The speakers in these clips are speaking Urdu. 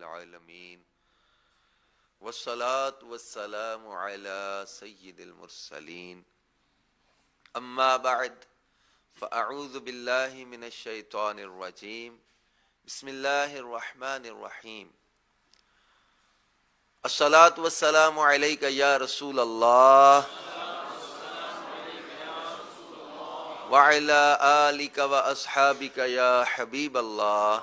العالمين والصلاة والسلام على سيد المرسلين أما بعد فأعوذ بالله من الشيطان الرجيم بسم الله الرحمن الرحيم الصلاة والسلام عليك يا رسول الله وعلى آلك وأصحابك يا حبيب الله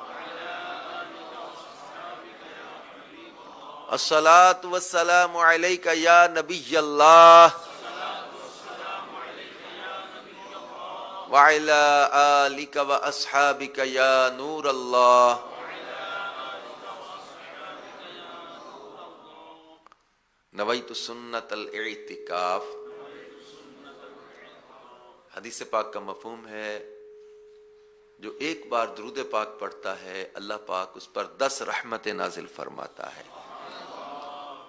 الصلاة والسلام عليك يا نبي الله وعلى آلك وأصحابك يا نور الله نویت سنت الاعتکاف۔ حدیث پاک کا مفہوم ہے جو ایک بار درود پاک پڑھتا ہے اللہ پاک اس پر 10 رحمتیں نازل فرماتا ہے،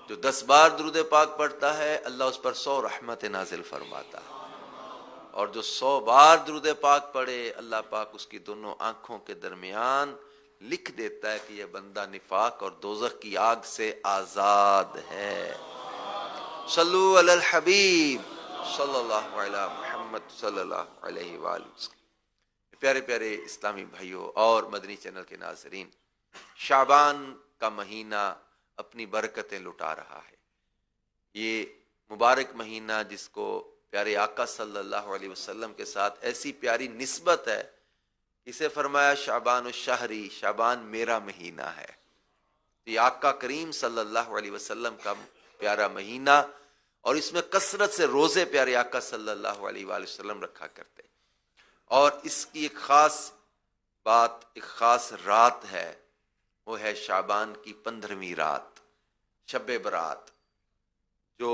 جو 10 بار درود پاک پڑھتا ہے اللہ اس پر 100 رحمتیں نازل فرماتا ہے، اور جو 100 بار درود پاک پڑھے اللہ پاک اس کی دونوں آنکھوں کے درمیان لکھ دیتا ہے کہ یہ بندہ نفاق اور دوزخ کی آگ سے آزاد ہے۔ صلو علی الحبیب صلی اللہ علیہ محمد صلی اللہ علیہ وآلہ وسلم۔ پیارے پیارے اسلامی بھائیوں اور مدنی چینل کے ناظرین، شعبان کا مہینہ اپنی برکتیں لٹا رہا ہے۔ یہ مبارک مہینہ جس کو پیارے آقا صلی اللہ علیہ وسلم کے ساتھ ایسی پیاری نسبت ہے، اسے فرمایا شعبان الشہری، شعبان میرا مہینہ ہے۔ یہ آقا کریم صلی اللہ علیہ وسلم کا پیارا مہینہ، اور اس میں کثرت سے روزے پیارے آقا صلی اللہ علیہ وآلہ وسلم رکھا کرتے، اور اس کی ایک خاص بات، ایک خاص رات ہے، وہ ہے شعبان کی 15ویں رات، شب برات، جو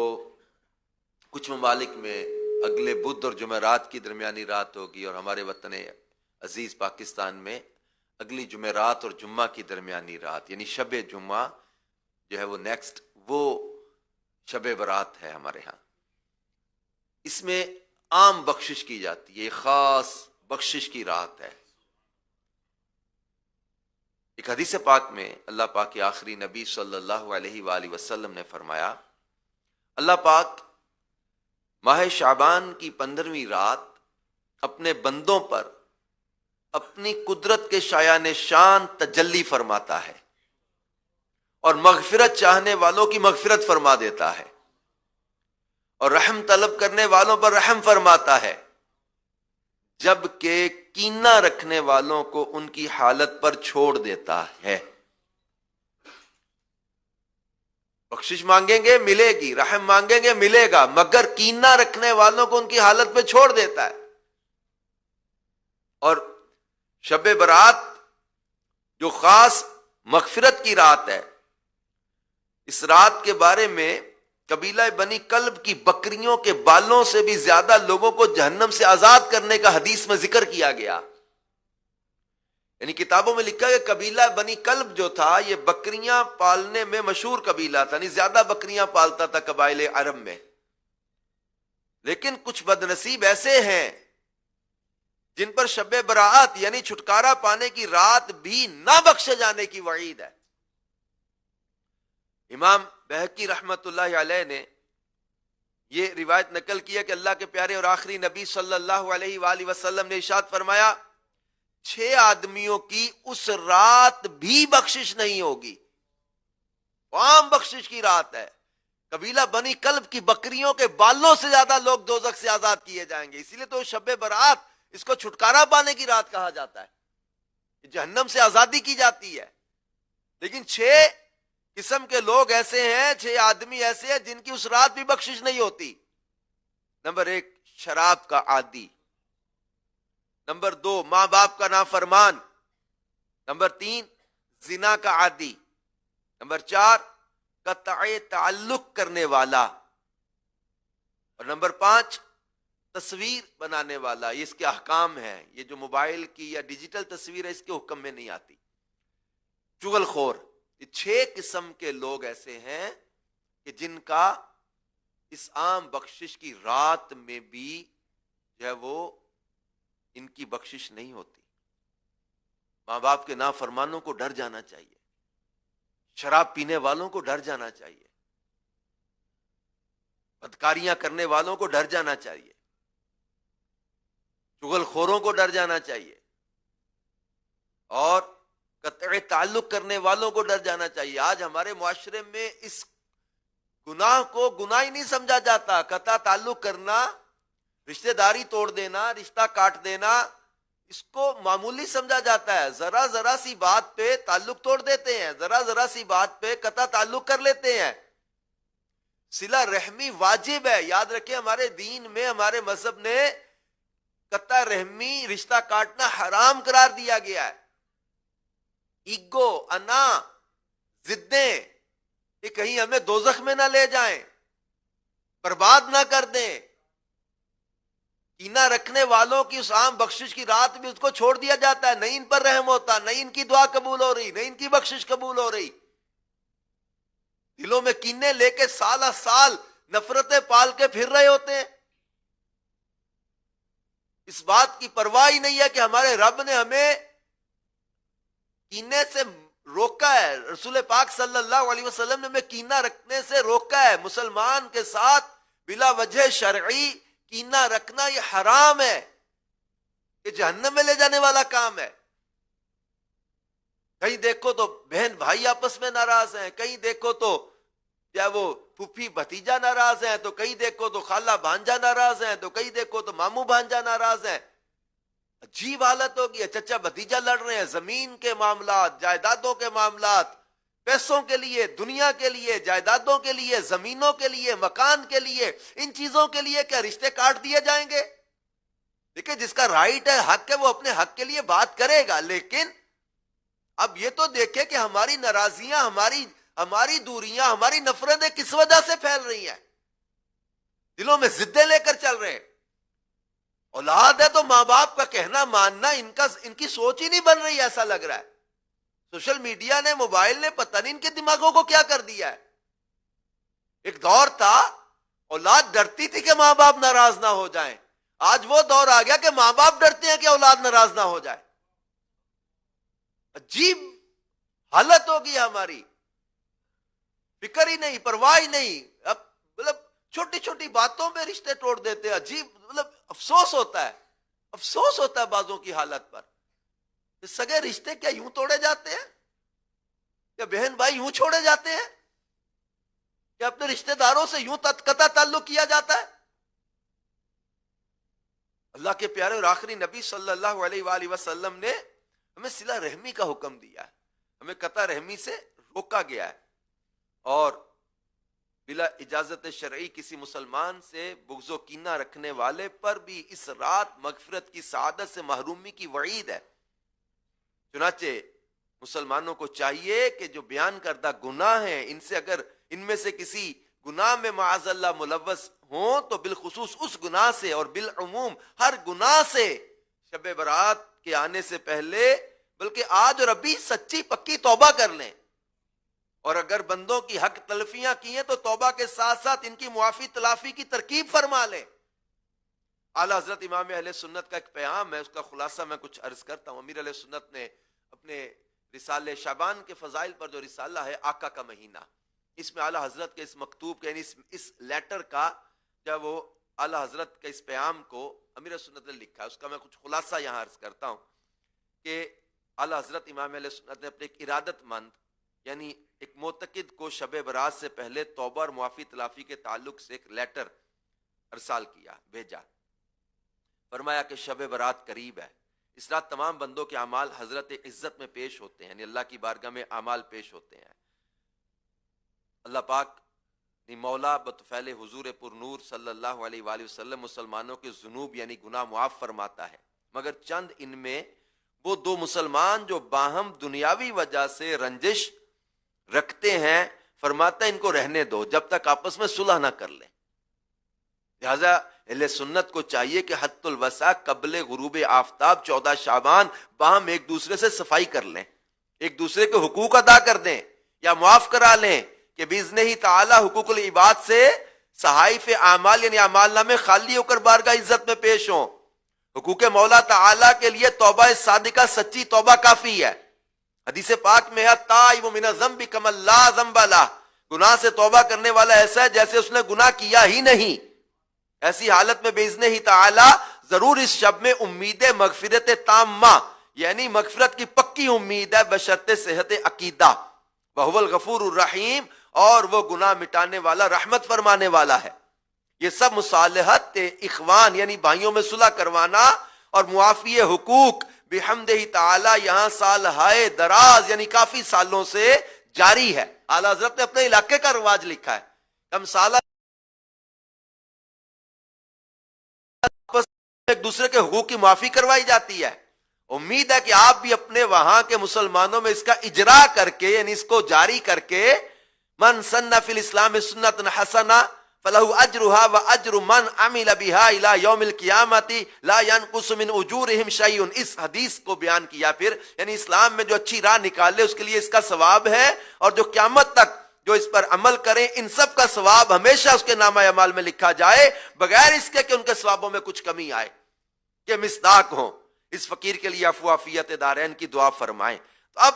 کچھ ممالک میں اگلے بدھ اور جمعرات کی درمیانی رات ہوگی، اور ہمارے وطن عزیز پاکستان میں اگلی جمعرات اور جمعہ کی درمیانی رات، یعنی شب جمعہ جو ہے وہ نیکسٹ، وہ شب برات ہے ہمارے ہاں۔ اس میں عام بخشش کی جاتی ہے، یہ خاص بخشش کی رات ہے۔ ایک حدیث پاک میں اللہ پاک کے آخری نبی صلی اللہ علیہ وآلہ وسلم نے فرمایا، اللہ پاک ماہ شعبان کی 15ویں رات اپنے بندوں پر اپنی قدرت کے شایان شان تجلی فرماتا ہے، اور مغفرت چاہنے والوں کی مغفرت فرما دیتا ہے، اور رحم طلب کرنے والوں پر رحم فرماتا ہے، جبکہ کینہ رکھنے والوں کو ان کی حالت پر چھوڑ دیتا ہے۔ بخشش مانگیں گے ملے گی، رحم مانگیں گے ملے گا، مگر کینہ رکھنے والوں کو ان کی حالت پہ چھوڑ دیتا ہے۔ اور شب برات جو خاص مغفرت کی رات ہے، اس رات کے بارے میں قبیلہ بنی کلب کی بکریوں کے بالوں سے بھی زیادہ لوگوں کو جہنم سے آزاد کرنے کا حدیث میں ذکر کیا گیا۔ یعنی کتابوں میں لکھا ہے کہ قبیلہ بنی کلب جو تھا یہ بکریاں پالنے میں مشہور قبیلہ تھا، یعنی زیادہ بکریاں پالتا تھا قبائل عرب میں، لیکن کچھ بدنصیب ایسے ہیں جن پر شب برات یعنی چھٹکارا پانے کی رات بھی نہ بخشے جانے کی وعید ہے۔ امام بہقی رحمت اللہ علیہ نے یہ روایت نقل کیا کہ اللہ کے پیارے اور آخری نبی صلی اللہ علیہ وآلہ وسلم نے ارشاد فرمایا، 6 آدمیوں کی اس رات بھی بخشش نہیں ہوگی، عام بخشش کی رات ہے۔ قبیلہ بنی کلب کی بکریوں کے بالوں سے زیادہ لوگ دوزخ سے آزاد کیے جائیں گے، اسی لیے تو شب برات اس کو چھٹکارا پانے کی رات کہا جاتا ہے، جہنم سے آزادی کی جاتی ہے۔ لیکن 6 قسم کے لوگ ایسے ہیں، 6 آدمی ایسے ہیں جن کی اس رات بھی بخشش نہیں ہوتی۔ نمبر 1 شراب کا عادی، نمبر 2 ماں باپ کا نافرمان، نمبر 3 زنا کا عادی، نمبر 4 قطع تعلق کرنے والا، اور نمبر 5 تصویر بنانے والا۔ یہ اس کے احکام ہیں، یہ جو موبائل کی یا ڈیجیٹل تصویر ہے اس کے حکم میں نہیں آتی۔ چغل خور، یہ 6 قسم کے لوگ ایسے ہیں کہ جن کا اس عام بخشش کی رات میں بھی جو ہے وہ ان کی بخشش نہیں ہوتی۔ ماں باپ کے نافرمانوں کو ڈر جانا چاہیے، شراب پینے والوں کو ڈر جانا چاہیے، بدکاریاں کرنے والوں کو ڈر جانا چاہیے، چغل خوروں کو ڈر جانا چاہیے، اور قطع تعلق کرنے والوں کو ڈر جانا چاہیے۔ آج ہمارے معاشرے میں اس گناہ کو گناہ ہی نہیں سمجھا جاتا۔ قطع تعلق کرنا، رشتہ داری توڑ دینا، رشتہ کاٹ دینا، اس کو معمولی سمجھا جاتا ہے۔ ذرا سی بات پہ تعلق توڑ دیتے ہیں، ذرا سی بات پہ قطع تعلق کر لیتے ہیں۔ صلہ رحمی واجب ہے، یاد رکھیں ہمارے دین میں، ہمارے مذہب نے قطع رحمی، رشتہ کاٹنا حرام قرار دیا گیا ہے۔ ایگو، انا، ضدیں، یہ کہیں ہمیں دوزخ میں نہ لے جائیں، برباد نہ کر دیں۔ کینہ رکھنے والوں کی اس عام بخشش کی رات میں اس کو چھوڑ دیا جاتا ہے، نہیں ان پر رحم ہوتا، نہیں ان کی دعا قبول ہو رہی، نہیں ان کی بخشش قبول ہو رہی۔ دلوں میں کینے لے کے سالہ سال نفرتیں پال کے پھر رہے ہوتے ہیں۔ اس بات کی پرواہ ہی نہیں ہے کہ ہمارے رب نے ہمیں کینے سے روکا ہے، رسول پاک صلی اللہ علیہ وسلم نے ہمیں کینہ رکھنے سے روکا ہے۔ مسلمان کے ساتھ بلا وجہ شرعی کینہ رکھنا یہ حرام ہے، یہ جہنم میں لے جانے والا کام ہے۔ کہیں دیکھو تو بہن بھائی آپس میں ناراض ہیں، کہیں دیکھو تو یا وہ پھوپھی بھتیجا ناراض ہیں، تو کہیں دیکھو تو خالہ بھانجا ناراض ہیں، تو کہیں دیکھو تو ماموں بھانجا ناراض ہیں۔ عجیب حالت ہوگی، چچا بھتیجا لڑ رہے ہیں، زمین کے معاملات، جائیدادوں کے معاملات، پیسوں کے لیے، دنیا کے لیے، جائیدادوں کے لیے، زمینوں کے لیے، مکان کے لیے، ان چیزوں کے لیے کیا رشتے کاٹ دیے جائیں گے؟ دیکھیں جس کا رائٹ ہے، حق ہے، وہ اپنے حق کے لیے بات کرے گا، لیکن اب یہ تو دیکھیں کہ ہماری ناراضیاں، ہماری دوریاں، ہماری نفرتیں کس وجہ سے پھیل رہی ہیں۔ دلوں میں ضدیں لے کر چل رہے ہیں۔ اولاد ہے تو ماں باپ کا کہنا ماننا ان کی سوچ ہی نہیں بن رہی، ایسا لگ رہا ہے۔ سوشل میڈیا نے، موبائل نے پتہ نہیں ان کے دماغوں کو کیا کر دیا ہے۔ ایک دور تھا اولاد ڈرتی تھی کہ ماں باپ ناراض نہ ہو جائیں، آج وہ دور آ گیا کہ ماں باپ ڈرتے ہیں کہ اولاد ناراض نہ ہو جائے۔ عجیب حالت ہوگی ہماری، فکر ہی نہیں، پرواہ ہی نہیں، اب مطلب چھوٹی چھوٹی باتوں پہ رشتے توڑ دیتے ہیں۔ عجیب، مطلب افسوس ہوتا ہے بعضوں کی حالت پر۔ سگے رشتے کیا یوں توڑے جاتے ہیں؟ کیا بہن بھائی یوں چھوڑے جاتے ہیں؟ کیا اپنے رشتہ داروں سے یوں قطع تعلق کیا جاتا ہے؟ اللہ کے پیارے اور آخری نبی صلی اللہ علیہ وآلہ وسلم نے ہمیں صلہ رحمی کا حکم دیا ہے، ہمیں قطع رحمی سے روکا گیا ہے، اور بلا اجازت شرعی کسی مسلمان سے بغض و کینہ رکھنے والے پر بھی اس رات مغفرت کی سعادت سے محرومی کی وعید ہے۔ چنانچہ مسلمانوں کو چاہیے کہ جو بیان کردہ گناہ ہیں، ان میں سے کسی گناہ میں معاذ اللہ ملوث ہوں تو بالخصوص اس گناہ سے، اور بالعموم ہر گناہ سے شب برات کے آنے سے پہلے، بلکہ آج اور ابھی سچی پکی توبہ کر لیں، اور اگر بندوں کی حق تلفیاں کی ہیں تو توبہ کے ساتھ ساتھ ان کی معافی تلافی کی ترکیب فرما لیں۔ اعلیٰ حضرت امام اہل سنت کا ایک پیغام ہے، اس کا خلاصہ میں کچھ عرض کرتا ہوں۔ امیر اہل سنت نے اپنے رسالے شعبان کے فضائل پر جو رسالہ ہے آقا کا مہینہ، اس میں اعلیٰ حضرت کے اس مکتوب کے، یعنی اس لیٹر کا، جب وہ اعلیٰ حضرت کے اس پیغام کو امیر اہل سنت نے لکھا ہے، اس کا میں کچھ خلاصہ یہاں عرض کرتا ہوں کہ اعلیٰ حضرت امام اہل سنت نے اپنے ایک ارادت مند، یعنی ایک معتقد کو شب برات سے پہلے توبہ اور معافی تلافی کے تعلق سے ایک لیٹر ارسال کیا، بھیجا۔ فرمایا کہ شب برات قریب ہے، اس رات تمام بندوں کے اعمال حضرت عزت میں پیش ہوتے ہیں، یعنی اللہ کی بارگاہ میں اعمال پیش ہوتے ہیں۔ اللہ پاک مولا بطفیل حضور پر نور صلی اللہ علیہ وآلہ وسلم مسلمانوں کے ذنوب یعنی گناہ معاف فرماتا ہے، مگر چند ان میں وہ دو مسلمان جو باہم دنیاوی وجہ سے رنجش رکھتے ہیں، فرماتا ہے ان کو رہنے دو جب تک آپس میں صلح نہ کر لیں۔ لہذا اہل سنت کو چاہیے کہ حد الوسع قبل غروب آفتاب 14 شعبان باہم ایک دوسرے سے صفائی کر لیں، ایک دوسرے کے حقوق ادا کر دیں یا معاف کرا لیں، کہ باذنہ تعالی حقوق العباد سے صحائف اعمال یعنی اعمال نامے خالی ہو کر بارگاہ عزت میں پیش ہوں۔ حقوق مولا تعالی کے لیے توبہ صادقہ، سچی توبہ کافی ہے۔ حدیث پاک میں ہے تائب من الذنب کمن لا ذنب لہ، گناہ سے توبہ کرنے والا ایسا ہے جیسے اس نے گناہ کیا ہی نہیں۔ ایسی حالت میں باذنہ تعالی ضرور اس شب میں امید مغفرت تامہ، یعنی مغفرت کی پکی امید ہے بشرط صحت عقیدہ۔ وہو الغفور الرحیم، اور وہ گناہ مٹانے والا، رحمت فرمانے والا ہے۔ یہ سب مصالحت اخوان یعنی بھائیوں میں صلح کروانا اور معافی حقوق بحمدہ تعالی یہاں سال ہائے دراز یعنی کافی سالوں سے جاری ہے۔ اعلیٰ حضرت نے اپنے علاقے کا رواج لکھا ہے، ہم سالہ ایک دوسرے کے حقوق کی معافی کروائی جاتی ہے۔ امید ہے کہ آپ بھی اپنے وہاں کے مسلمانوں میں اس کا اجرا کر کے یعنی اس کو جاری کر کے من سن فی الاسلام سنت حسنہ فلہ اجرھا واجر من عمل بھا الی یوم القیامۃ لا ینقص من اجورہم شیء، اس حدیث کو بیان کیا پھر، یعنی اسلام میں جو اچھی راہ نکالے اس کے لیے اس کا ثواب ہے، اور جو قیامت تک جو اس پر عمل کریں ان سب کا ثواب ہمیشہ اس کے نامہ اعمال میں لکھا جائے، بغیر اس کے کہ ان کے ثوابوں میں کچھ کمی آئے، کہ مصداق ہوں۔ اس فقیر کے لیے عفو عافیت دارین کی دعا فرمائیں۔ تو اب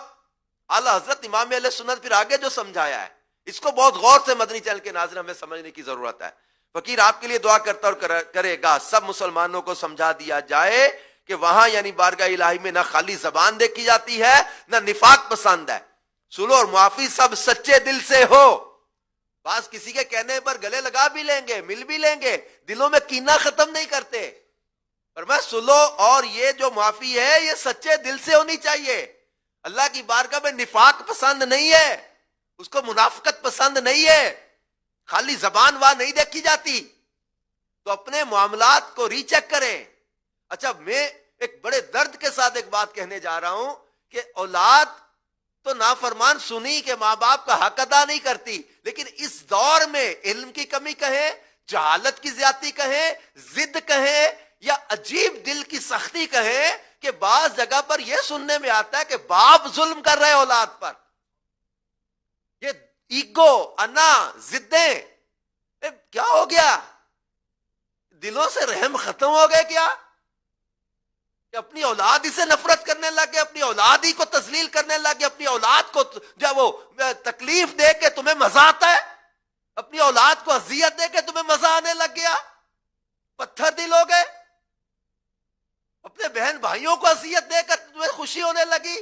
اعلیٰ حضرت امام اہل سنت پھر آگے جو سمجھایا ہے اس کو بہت غور سے مدنی چینل کے ناظرین ہمیں سمجھنے کی ضرورت ہے۔ فقیر آپ کے لیے دعا کرتا اور کرے گا سب مسلمانوں کو سمجھا دیا جائے کہ وہاں یعنی بارگاہ الہی میں نہ خالی زبان دیکھی جاتی ہے نہ نفاق پسند ہے، صلح اور معافی سب سچے دل سے ہو۔ بعض کسی کے کہنے پر گلے لگا بھی لیں گے، مل بھی لیں گے، دلوں میں کینہ ختم نہیں کرتے، پر میں صلح اور یہ جو معافی ہے یہ سچے دل سے ہونی چاہیے۔ اللہ کی بارگاہ میں نفاق پسند نہیں ہے، اس کو منافقت پسند نہیں ہے، خالی زبان وہاں نہیں دیکھی جاتی۔ تو اپنے معاملات کو ری چیک کریں۔ اچھا، میں ایک بڑے درد کے ساتھ ایک بات کہنے جا رہا ہوں کہ اولاد تو نافرمان سنی کہ ماں باپ کا حق ادا نہیں کرتی، لیکن اس دور میں علم کی کمی کہیں، جہالت کی زیادتی کہیں، ضد کہیں، یا عجیب دل کی سختی کہیں کہ بعض جگہ پر یہ سننے میں آتا ہے کہ باپ ظلم کر رہے اولاد پر۔ یہ ایگو، انا، ضدیں، کیا ہو گیا؟ دلوں سے رحم ختم ہو گئے کیا؟ کہ اپنی اولاد ہی سے نفرت کرنے لگے، اپنی اولاد ہی کو تذلیل کرنے لگے، اپنی اولاد کو جب وہ تکلیف دے کے تمہیں مزہ آتا ہے، اپنی اولاد کو اذیت دے کے تمہیں مزہ آنے لگ گیا، پتھر دل ہو گئے، اپنے بہن بھائیوں کو اذیت دے کر تمہیں خوشی ہونے لگی۔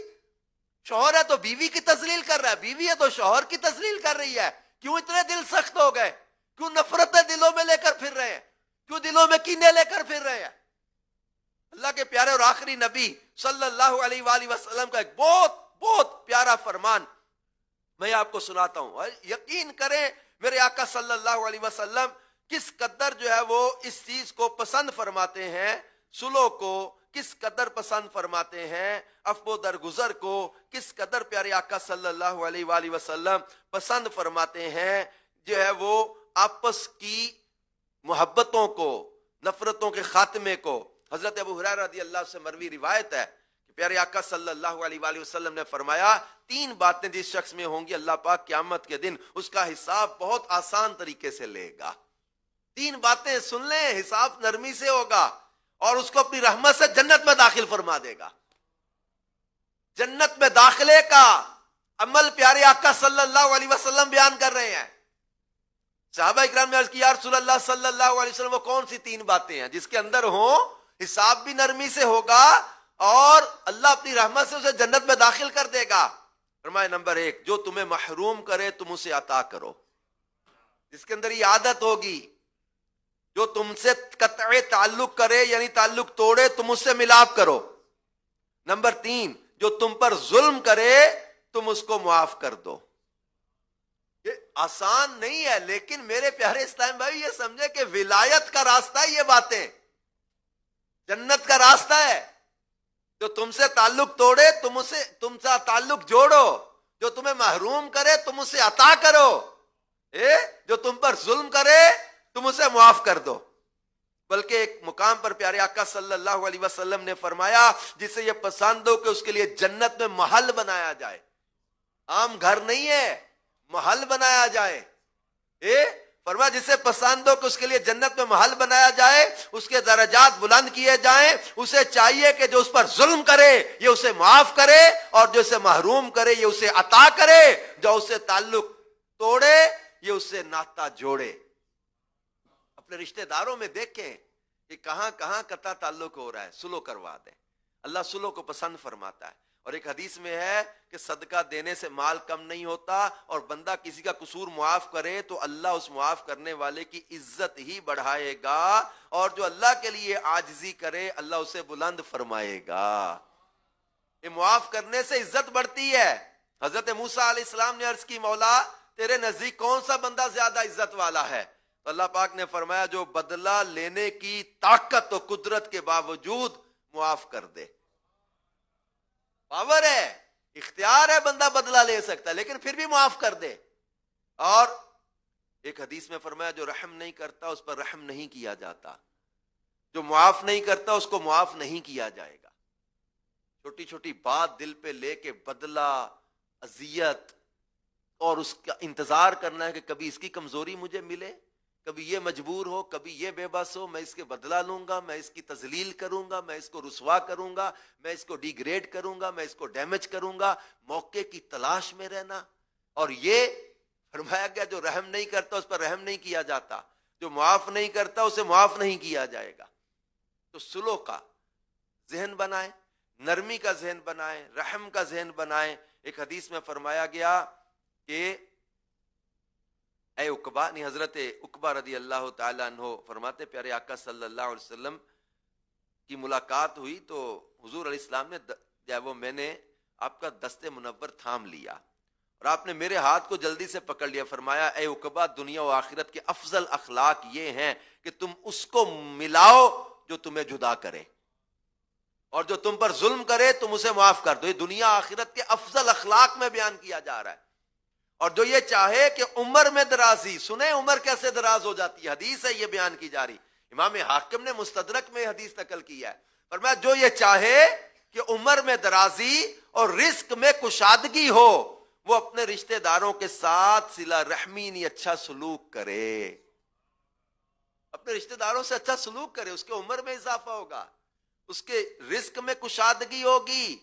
شوہر ہے تو بیوی کی تذلیل کر رہا ہے، بیوی ہے تو شوہر کی تذلیل کر رہی ہے، کیوں اتنے دل سخت ہو گئے؟ کیوں نفرتیں دلوں میں لے کر پھر رہے ہیں؟ کیوں دلوں میں کینے لے کر پھر رہے ہیں؟ اللہ کے پیارے اور آخری نبی صلی اللہ علیہ وآلہ وسلم کا ایک بہت بہت پیارا فرمان میں آپ کو سناتا ہوں، اور یقین کریں میرے آقا صلی اللہ علیہ وسلم کس قدر جو ہے وہ اس چیز کو پسند فرماتے ہیں، صلح کو کس قدر پسند فرماتے ہیں، عفو درگزر کو کس قدر پیارے آقا صلی اللہ علیہ وآلہ وسلم پسند فرماتے ہیں، جو ہے وہ آپس کی محبتوں کو، نفرتوں کے خاتمے کو۔ حضرت ابو ہریرہ رضی اللہ سے مروی روایت ہے کہ پیارے آقا صلی اللہ علیہ وآلہ وسلم نے فرمایا 3 باتیں جس شخص میں ہوں گی اللہ پاک قیامت کے دن اس کا حساب بہت آسان طریقے سے لے گا۔ 3 باتیں سن لیں، حساب نرمی سے ہوگا اور اس کو اپنی رحمت سے جنت میں داخل فرما دے گا۔ جنت میں داخلے کا عمل پیارے آقا صلی اللہ علیہ وسلم بیان کر رہے ہیں۔ صحابہ اکرام نے عرض کی یا رسول اللہ صلی اللہ علیہ وسلم وہ کون سی 3 باتیں ہیں جس کے اندر ہوں حساب بھی نرمی سے ہوگا اور اللہ اپنی رحمت سے اسے جنت میں داخل کر دے گا؟ فرمایا نمبر 1، جو تمہیں محروم کرے تم اسے عطا کرو، جس کے اندر یہ عادت ہوگی، جو تم سے قطع تعلق کرے یعنی تعلق توڑے تم اس سے ملاپ کرو۔ نمبر 3، جو تم پر ظلم کرے تم اس کو معاف کر دو۔ یہ آسان نہیں ہے، لیکن میرے پیارے اسلام بھائی یہ سمجھے کہ ولایت کا راستہ ہے، یہ باتیں جنت کا راستہ ہے۔ جو تم سے تعلق توڑے تم سے تعلق جوڑو، جو تمہیں محروم کرے تم اسے عطا کرو، جو تم پر ظلم کرے تم اسے معاف کر دو۔ بلکہ ایک مقام پر پیارے آقا صلی اللہ علیہ وسلم نے فرمایا جسے یہ پسند ہو کہ اس کے لیے جنت میں محل بنایا جائے، عام گھر نہیں ہے، محل بنایا جائے، فرمایا جسے پسند ہو کہ اس کے لیے جنت میں محل بنایا جائے، اس کے درجات بلند کیے جائیں، اسے چاہیے کہ جو اس پر ظلم کرے یہ اسے معاف کرے، اور جو اسے محروم کرے یہ اسے عطا کرے، جو اسے تعلق توڑے یہ اسے ناتا جوڑے۔ اپنے رشتہ داروں میں دیکھیں کہ کہاں کہاں قطع تعلق ہو رہا ہے، سلو کروا دیں۔ اللہ سلو کو پسند فرماتا ہے، اور ایک حدیث میں ہے کہ صدقہ دینے سے مال کم نہیں ہوتا، اور بندہ کسی کا قصور معاف کرے تو اللہ اس معاف کرنے والے کی عزت ہی بڑھائے گا، اور جو اللہ کے لیے عاجزی کرے اللہ اسے بلند فرمائے گا۔ یہ معاف کرنے سے عزت بڑھتی ہے۔ حضرت موسیٰ علیہ السلام نے عرض کی مولا تیرے نزدیک کون سا بندہ زیادہ عزت والا ہے؟ تو اللہ پاک نے فرمایا جو بدلہ لینے کی طاقت و قدرت کے باوجود معاف کر دے۔ پاور ہے، اختیار ہے، بندہ بدلہ لے سکتا ہے لیکن پھر بھی معاف کر دے۔ اور ایک حدیث میں فرمایا جو رحم نہیں کرتا اس پر رحم نہیں کیا جاتا، جو معاف نہیں کرتا اس کو معاف نہیں کیا جائے گا۔ چھوٹی چھوٹی بات دل پہ لے کے بدلہ، اذیت، اور اس کا انتظار کرنا ہے کہ کبھی اس کی کمزوری مجھے ملے، کبھی یہ مجبور ہو، کبھی یہ بے بس ہو، میں اس کے بدلہ لوں گا، میں اس کی تذلیل کروں گا، میں اس کو رسوا کروں گا، میں اس کو ڈی گریڈ کروں گا، میں اس کو ڈیمیج کروں گا، موقع کی تلاش میں رہنا۔ اور یہ فرمایا گیا جو رحم نہیں کرتا اس پر رحم نہیں کیا جاتا، جو معاف نہیں کرتا اسے معاف نہیں کیا جائے گا۔ تو سلو کا ذہن بنائیں، نرمی کا ذہن بنائیں، رحم کا ذہن بنائیں۔ ایک حدیث میں فرمایا گیا کہ اے عقبہ، نہیں حضرت عقبہ رضی اللہ تعالیٰ عنہ فرماتے پیارے آقا صلی اللہ علیہ وسلم کی ملاقات ہوئی تو حضور علیہ السلام نے وہ میں نے آپ کا دست منور تھام لیا اور آپ نے میرے ہاتھ کو جلدی سے پکڑ لیا، فرمایا اے عقبہ دنیا و آخرت کے افضل اخلاق یہ ہیں کہ تم اس کو ملاؤ جو تمہیں جدا کرے، اور جو تم پر ظلم کرے تم اسے معاف کر دو۔ یہ دنیا آخرت کے افضل اخلاق میں بیان کیا جا رہا ہے۔ اور جو یہ چاہے کہ عمر میں درازی، سنیں عمر کیسے دراز ہو جاتی ہے، حدیث ہے یہ بیان کی جا رہی، امام حاکم نے مستدرک میں حدیث نقل کیا ہے، فرمایا جو یہ چاہے کہ عمر میں درازی اور رزق میں کشادگی ہو وہ اپنے رشتہ داروں کے ساتھ صلہ رحمی یعنی اچھا سلوک کرے، اپنے رشتہ داروں سے اچھا سلوک کرے، اس کے عمر میں اضافہ ہوگا، اس کے رزق میں کشادگی ہوگی۔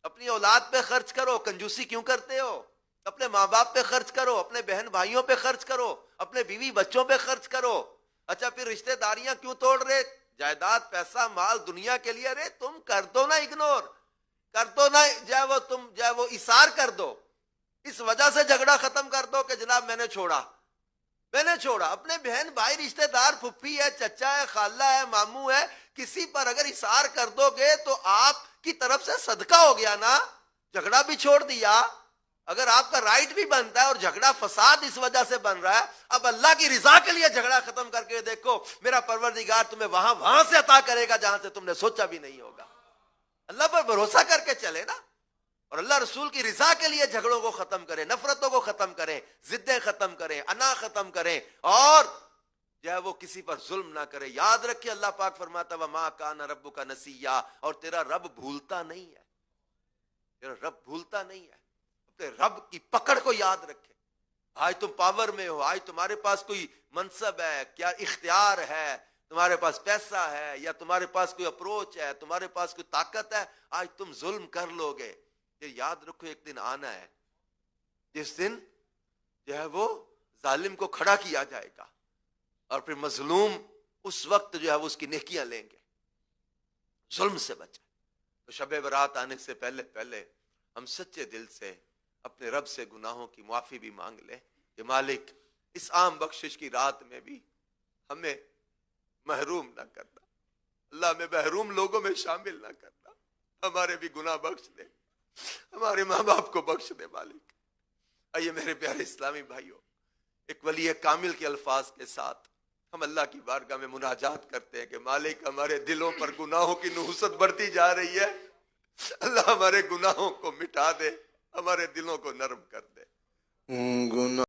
اپنی اولاد پہ خرچ کرو، کنجوسی کیوں کرتے ہو؟ اپنے ماں باپ پہ خرچ کرو، اپنے بہن بھائیوں پہ خرچ کرو، اپنے بیوی بچوں پہ خرچ کرو۔ اچھا پھر رشتہ داریاں کیوں توڑ رہے؟ جائیداد، پیسہ، مال، دنیا کے لیے، ارے تم کر دو نا اگنور، کر دو نا، جو وہ اثار کر دو، اس وجہ سے جھگڑا ختم کر دو کہ جناب میں نے چھوڑا۔ اپنے بہن بھائی، رشتہ دار، پھپھی ہے، چچا ہے، خالہ ہے، ماموں ہے، کسی پر اگر اثار کر دو گے تو آپ کی طرف سے صدقہ ہو گیا نا، جھگڑا بھی چھوڑ دیا۔ اگر آپ کا رائٹ بھی بنتا ہے اور جھگڑا فساد اس وجہ سے بن رہا ہے، اب اللہ کی رضا کے لیے جھگڑا ختم کر کے دیکھو، میرا پروردگار تمہیں وہاں سے عطا کرے گا جہاں سے تم نے سوچا بھی نہیں ہوگا۔ اللہ پر بھروسہ کر کے چلے نا، اور اللہ رسول کی رضا کے لیے جھگڑوں کو ختم کریں، نفرتوں کو ختم کریں، ضدیں ختم کریں، انا ختم کریں، اور جو ہے وہ کسی پر ظلم نہ کرے۔ یاد رکھیں اللہ پاک فرماتا وَمَا كَانَ رَبُّكَ نَسِيًّا، اور تیرا رب بھولتا نہیں ہے، تیرا رب بھولتا نہیں ہے۔ اپنے رب کی پکڑ کو یاد رکھے۔ آج تم پاور میں ہو، آج تمہارے پاس کوئی منصب ہے، کیا اختیار ہے، تمہارے پاس پیسہ ہے، یا تمہارے پاس کوئی اپروچ ہے، تمہارے پاس کوئی طاقت ہے، آج تم ظلم کر لو گے۔ یہ یاد رکھو ایک دن آنا ہے جس دن جو ہے وہ ظالم کو کھڑا کیا جائے گا، اور پھر مظلوم اس وقت جو ہے وہ اس کی نیکیاں لیں گے۔ ظلم سے بچے۔ تو شب برات آنے سے پہلے ہم سچے دل سے اپنے رب سے گناہوں کی معافی بھی مانگ لیں کہ مالک اس عام بخشش کی رات میں بھی ہمیں محروم نہ کرنا، اللہ ہمیں محروم لوگوں میں شامل نہ کرنا، ہمارے بھی گناہ بخش دے، ہمارے ماں باپ کو بخش دے مالک۔ آئیے میرے پیارے اسلامی بھائیوں، ایک ولی کامل کے الفاظ کے ساتھ ہم اللہ کی بارگاہ میں مناجات کرتے ہیں کہ مالک ہمارے دلوں پر گناہوں کی نحوست بڑھتی جا رہی ہے، اللہ ہمارے گناہوں کو مٹا دے، ہمارے دلوں کو نرم کر دے۔